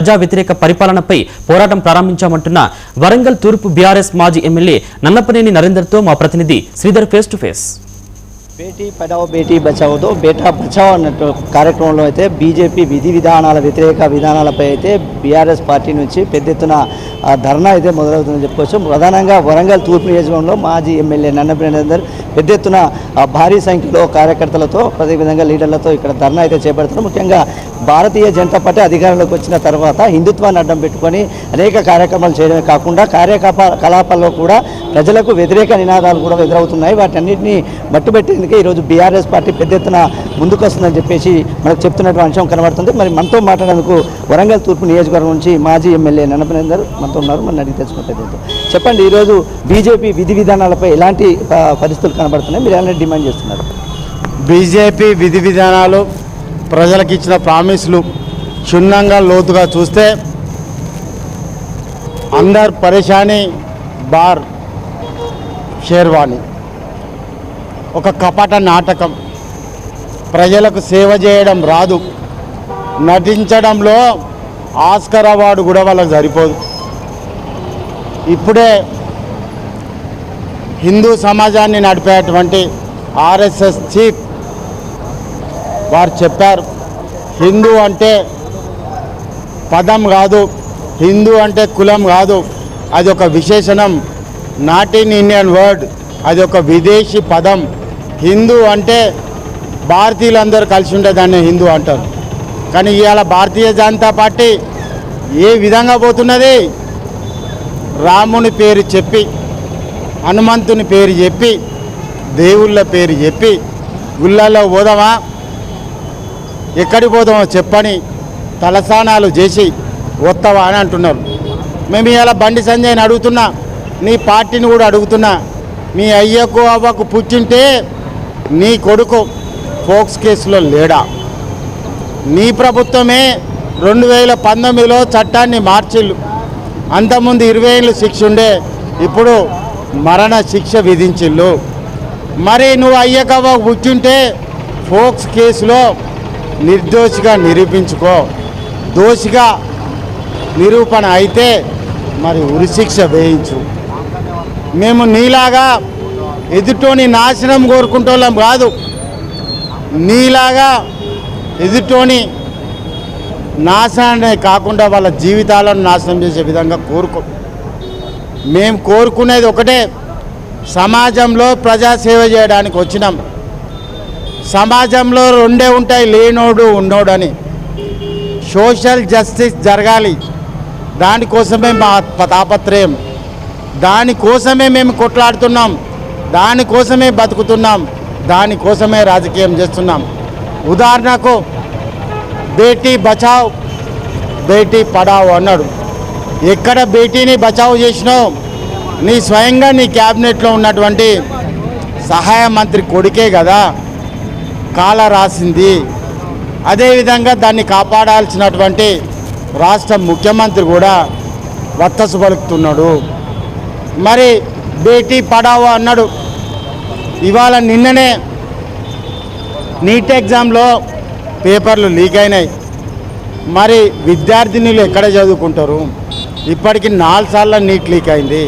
ప్రజా వ్యతిరేక పరిపాలనపై పోరాటం ప్రారంభించామంటున్న వరంగల్ తూర్పు బీఆర్ఎస్ మాజీ ఎమ్మెల్యే నన్నపనేని నరేందర్తో మా ప్రతినిధి Sridhar face to face. Beti Padhao Beti బచావోతో బేటా బచావో అన్నట్టు కార్యక్రమంలో అయితే బీజేపీ విధి విధానాల వ్యతిరేక విధానాలపై అయితే బీఆర్ఎస్ పార్టీ నుంచి పెద్ద ఎత్తున ధర్నా అయితే మొదలవుతుందని చెప్పుకోవచ్చు. ప్రధానంగా వరంగల్ తూర్పు నియోజకవర్గంలో మాజీ ఎమ్మెల్యే నన్నపనేని నరేందర్ పెద్ద ఎత్తున భారీ సంఖ్యలో కార్యకర్తలతో అదేవిధంగా లీడర్లతో ఇక్కడ ధర్నా అయితే చేపడుతున్నారు. ముఖ్యంగా భారతీయ జనతా పార్టీ అధికారంలోకి వచ్చిన తర్వాత హిందుత్వాన్ని అడ్డం పెట్టుకొని అనేక కార్యక్రమాలు చేయడమే కాకుండా కార్యకలాపాల్లో కూడా ప్రజలకు వ్యతిరేక నినాదాలు కూడా ఎదురవుతున్నాయి. వాటన్నిటిని మట్టుబెట్టేందుకే ఈరోజు బీఆర్ఎస్ పార్టీ పెద్ద ఎత్తున ముందుకు వస్తుందని చెప్పేసి మనకు చెప్తున్నటువంటి అంశం కనబడుతుంది. మరి మనతో మాట్లాడేందుకు వరంగల్ తూర్పు నియోజకవర్గం నుంచి మాజీ ఎమ్మెల్యే నన్నపనేని నరేందర్ మనతో ఉన్నారు. మన అడిగి తెలుసుకుంటే చెప్పండి, ఈరోజు బీజేపీ విధి విధానాలపై ఎలాంటి పరిస్థితులు కనబడుతున్నాయి, మీరు ఎలాంటి డిమాండ్ చేస్తున్నారు? బీజేపీ విధి విధానాలు ప్రజలకు ఇచ్చిన ప్రామిస్లు క్షుణ్ణంగా లోతుగా చూస్తే అందర్ పరేషానీ బార్ షేర్వాణి ఒక కపట నాటకం. ప్రజలకు సేవ చేయడం రాదు, నటించడంలో ఆస్కర్ అవార్డు కూడా వాళ్ళకి సరిపోదు. ఇప్పుడే హిందూ సమాజాన్ని నడిపేటువంటి ఆర్ఎస్ఎస్ చీఫ్ వారు చెప్పారు, హిందూ అంటే పదం కాదు, హిందూ అంటే కులం కాదు, అది ఒక విశేషణం, నాట్ ఇన్ ఇండియన్ వర్డ్, అది ఒక విదేశీ పదం. హిందూ అంటే భారతీయులందరూ కలిసి ఉంటే దాన్ని హిందూ అంటారు. కానీ ఇవాళ భారతీయ జనతా పార్టీ ఏ విధంగా పోతున్నది? రాముని పేరు చెప్పి, హనుమంతుని పేరు చెప్పి, దేవుళ్ళ పేరు చెప్పి గుళ్ళల్లో పోదామా, ఎక్కడికి పోదామో చెప్పని తలస్నానాలు చేసి వస్తావా అని అంటున్నారు. మేము ఇలా బండి సంజయ్ని అడుగుతున్నా, నీ పార్టీని కూడా అడుగుతున్నా, మీ అయ్యకు అవ్వకు పుట్టింటే నీ కొడుకు ఫోక్స్ కేసులో లేడా? నీ ప్రభుత్వమే 2019లో చట్టాన్ని మార్చిళ్ళు, అంతకుముందు 20 ఏళ్ళు శిక్ష ఉండే, ఇప్పుడు మరణ శిక్ష విధించిళ్ళు. మరి నువ్వు అయ్యకవ్వ పుట్టింటే ఫోక్స్ కేసులో నిర్దోషిగా నిరూపించుకో, దోషిగా నిరూపణ అయితే మరి ఉరిశిక్ష వేయించు. మేము నీలాగా ఎదుటోని నాశనం కోరుకుంటోళ్ళం కాదు, నీలాగా ఎదుటోని నాశనాన్ని కాకుండా వాళ్ళ జీవితాలను నాశనం చేసే విధంగా కోరుకో. మేము కోరుకునేది ఒకటే, సమాజంలో ప్రజాసేవ చేయడానికి వచ్చినాం. సమాజంలో రెండే ఉంటాయి, లేనోడు ఉన్నోడని. సోషల్ జస్టిస్ జరగాలి, దానికోసమే మా తాపత్రయం, దానికోసమే మేము కొట్లాడుతున్నాం, దానికోసమే బతుకుతున్నాం, దానికోసమే రాజకీయం చేస్తున్నాం. ఉదాహరణకు బేటీ బచావ్ బేటీ పడావ్ అన్నాడు. ఎక్కడ బేటీని బచావ్ చేసినావు? నీ స్వయంగా నీ క్యాబినెట్లో ఉన్నటువంటి సహాయ మంత్రి కొడుకే కదా కాల రాసింది. అదేవిధంగా దాన్ని కాపాడాల్సినటువంటి రాష్ట్ర ముఖ్యమంత్రి కూడా వత్తసు పలుకుతున్నాడు. మరి బేటీ పడావో అన్నాడు. ఇవాళ నిన్ననే నీట్ ఎగ్జామ్లో పేపర్లు లీక్ అయినాయి. మరి విద్యార్థినులు ఎక్కడ చదువుకుంటారు? ఇప్పటికి 4 సార్లు నీట్ లీక్ అయింది.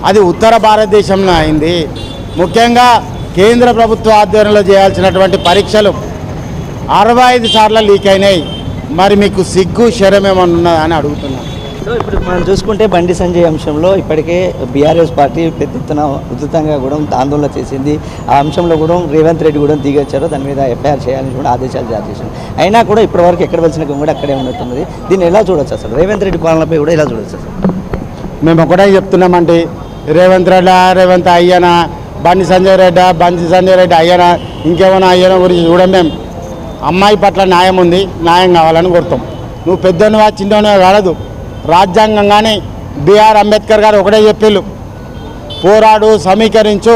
అది ఉత్తర భారతదేశంలో అయింది. ముఖ్యంగా కేంద్ర ప్రభుత్వ ఆధ్వర్యంలో చేయాల్సినటువంటి పరీక్షలు 65 సార్లు లీక్ అయినాయి. మరి మీకు సిగ్గు శరం ఏమన్నా ఉన్నదా అని అడుగుతున్నాను. సో ఇప్పుడు మనం చూసుకుంటే బండి సంజయ్ అంశంలో ఇప్పటికే బీఆర్ఎస్ పార్టీ పెద్ద ఎత్తున ఉధృతంగా కూడా ఆందోళన చేసింది. ఆ అంశంలో కూడా రేవంత్ రెడ్డి కూడా దిగొచ్చారు, దాని మీద ఎఫ్ఐఆర్ చేయాలని కూడా ఆదేశాలు జారీ చేశారు. అయినా కూడా ఇప్పటివరకు ఎక్కడ వెళ్సిన కూడా అక్కడే ఉన్నట్టున్నది. దీన్ని ఎలా చూడొచ్చు అసలు? రేవంత్ రెడ్డి పాలనపై కూడా ఎలా చూడొచ్చు అసలు? మేము ఒకటే చెప్తున్నామండి, రేవంత్ అయ్యనా, బండి సంజయ్ రెడ్డి అయ్యనా, ఇంకేమైనా అయ్యనా గురించి చూడం. మేము అమ్మాయి పట్ల న్యాయం ఉంది, న్యాయం కావాలని కోరుతాం. నువ్వు పెద్దనువా చిన్నవా కాదు. రాజ్యాంగంగానే బిఆర్ అంబేద్కర్ గారు ఒకటే చెప్పిళ్ళు, పోరాడు, సమీకరించు.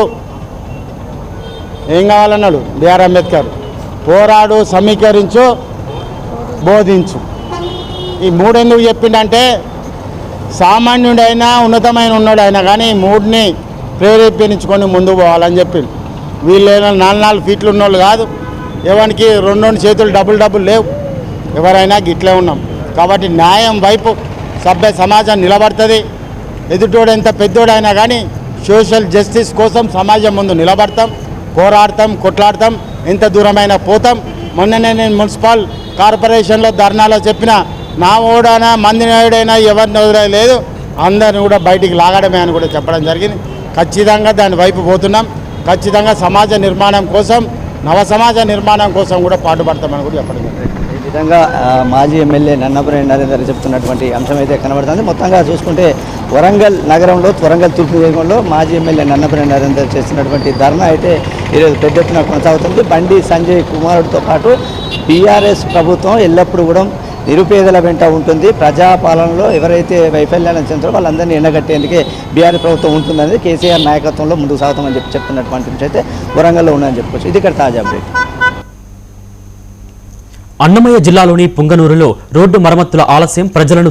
ఏం కావాలన్నాడు బిఆర్ అంబేద్కర్? పోరాడు, సమీకరించు, బోధించు. ఈ 3 ఎందుకు చెప్పిండంటే, సామాన్యుడైనా ఉన్నతమైన ఉన్నాడైనా కానీ 3ని ప్రేరేపించుకొని ముందుకు పోవాలని చెప్పిండు. వీళ్ళు 4 ఫీట్లు ఉన్నోళ్ళు కాదు, ఎవరికి 2 చేతులు డబుల్ లేవు. ఎవరైనా గిట్లే ఉన్నాం. కాబట్టి న్యాయం వైపు సభ్య సమాజం నిలబడుతుంది. ఎదుటోడు ఎంత పెద్దోడైనా కానీ సోషల్ జస్టిస్ కోసం సమాజం ముందు నిలబడతాం, పోరాడతాం, కొట్లాడతాం, ఎంత దూరమైనా పోతాం. మొన్ననే నేను మున్సిపల్ కార్పొరేషన్లో ధర్నాలో చెప్పిన నా ఓడైనా మంది నాయుడైనా ఎవరిని వదిలేదు, అందరిని కూడా బయటికి లాగడమే అని కూడా చెప్పడం జరిగింది. ఖచ్చితంగా దాని వైపు పోతున్నాం. ఖచ్చితంగా సమాజ నిర్మాణం కోసం, నవ సమాజ నిర్మాణం కోసం కూడా పాటుపడతామని కూడా చెప్పడం జరిగింది. ఈ విధంగా మాజీ ఎమ్మెల్యే నన్నపనేని నరేందర్ చెప్తున్నటువంటి అంశం అయితే కనబడుతుంది. మొత్తంగా చూసుకుంటే వరంగల్ నగరంలో, వరంగల్ తూర్పు నియోజకవర్గంలో మాజీ ఎమ్మెల్యే నన్నపనేని నరేందర్ చేస్తున్నటువంటి ధర్నా అయితే ఈరోజు పెద్ద ఎత్తున కొనసాగుతుంది. బండి సంజయ్ కుమారుడితో పాటు బీఆర్ఎస్ ప్రభుత్వం ఎల్లప్పుడూ కూడా నిరుపేదల వెంట ఉంటుంది. ప్రజాపాలనలో ఎవరైతే వైఫల్యాలను చెందుతారో వాళ్ళందరినీ ఎండగట్టేందుకే బీఆర్ఎస్ ప్రభుత్వం ఉంటుందనేది కేసీఆర్ నాయకత్వంలో ముందుకు సాగుతామని చెప్తున్నటువంటి విషయం అయితే వరంగల్లో ఉందని చెప్పుకోవచ్చు. ఇది ఇక్కడ తాజా అప్డేట్. అన్నమయ్య జిల్లాలోని పుంగనూరులో రోడ్డు మరమ్మతుల ఆలస్యం ప్రజలను